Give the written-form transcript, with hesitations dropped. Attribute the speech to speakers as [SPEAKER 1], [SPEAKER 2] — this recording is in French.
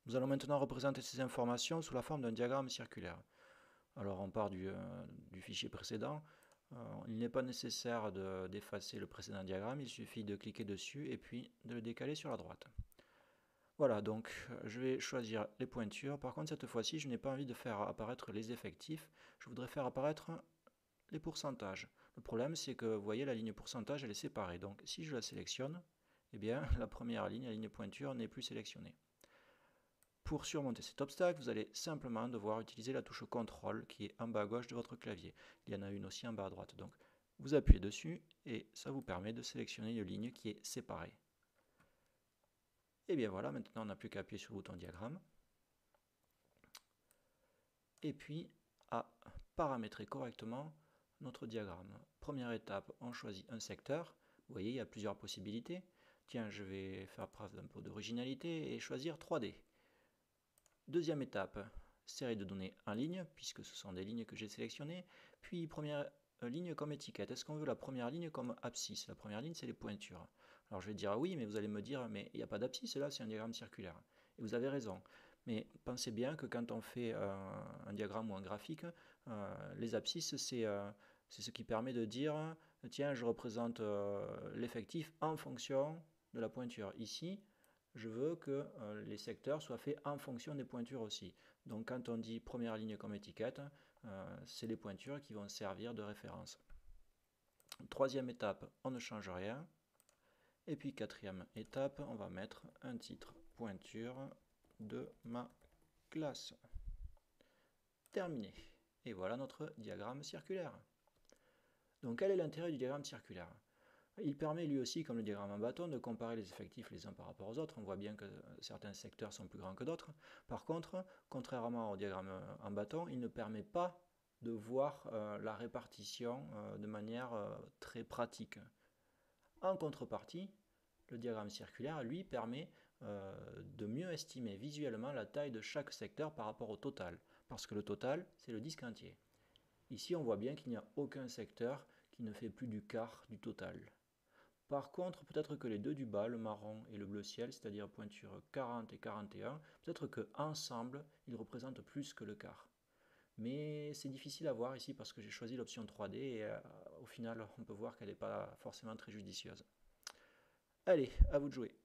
[SPEAKER 1] Nous allons maintenant représenter ces informations sous la forme d'un diagramme circulaire. Alors on part du fichier précédent. Il n'est pas nécessaire d'effacer le précédent diagramme, il suffit de cliquer dessus et puis de le décaler sur la droite. Voilà, donc je vais choisir les pointures. Par contre, cette fois-ci, je n'ai pas envie de faire apparaître les effectifs. Je voudrais faire apparaître les pourcentages. Le problème, c'est que, vous voyez, la ligne pourcentage, elle est séparée. Donc, si je la sélectionne, eh bien, la première ligne, la ligne pointure, n'est plus sélectionnée. Pour surmonter cet obstacle, vous allez simplement devoir utiliser la touche CTRL qui est en bas à gauche de votre clavier. Il y en a une aussi en bas à droite. Donc, vous appuyez dessus et ça vous permet de sélectionner une ligne qui est séparée. Et bien voilà, maintenant on n'a plus qu'à appuyer sur le bouton diagramme. Et puis à paramétrer correctement notre diagramme. Première étape, on choisit un secteur. Vous voyez, il y a plusieurs possibilités. Tiens, je vais faire preuve d'un peu d'originalité et choisir 3D. Deuxième étape, série de données en ligne, puisque ce sont des lignes que j'ai sélectionnées. Puis première ligne comme étiquette. Est-ce qu'on veut la première ligne comme abscisse? La première ligne, c'est les pointures. Alors je vais dire oui, mais vous allez me dire, mais il n'y a pas d'abscisse, là c'est un diagramme circulaire. Et vous avez raison. Mais pensez bien que quand on fait un diagramme ou un graphique, les abscisses, c'est ce qui permet de dire, tiens, je représente l'effectif en fonction de la pointure. Ici, je veux que les secteurs soient faits en fonction des pointures aussi. Donc quand on dit première ligne comme étiquette, c'est les pointures qui vont servir de référence. Troisième étape, on ne change rien. Et puis quatrième étape, on va mettre un titre pointure de ma classe. Terminé. Et voilà notre diagramme circulaire. Donc quel est l'intérêt du diagramme circulaire? Il permet lui aussi, comme le diagramme en bâton, de comparer les effectifs les uns par rapport aux autres. On voit bien que certains secteurs sont plus grands que d'autres. Par contre, contrairement au diagramme en bâton, il ne permet pas de voir la répartition de manière très pratique. En contrepartie, le diagramme circulaire, lui, permet de mieux estimer visuellement la taille de chaque secteur par rapport au total. Parce que le total, c'est le disque entier. Ici, on voit bien qu'il n'y a aucun secteur qui ne fait plus du quart du total. Par contre, peut-être que les deux du bas, le marron et le bleu ciel, c'est-à-dire pointure 40 et 41, peut-être qu'ensemble, ils représentent plus que le quart. Mais c'est difficile à voir ici parce que j'ai choisi l'option 3D et au final, on peut voir qu'elle n'est pas forcément très judicieuse. Allez, à vous de jouer.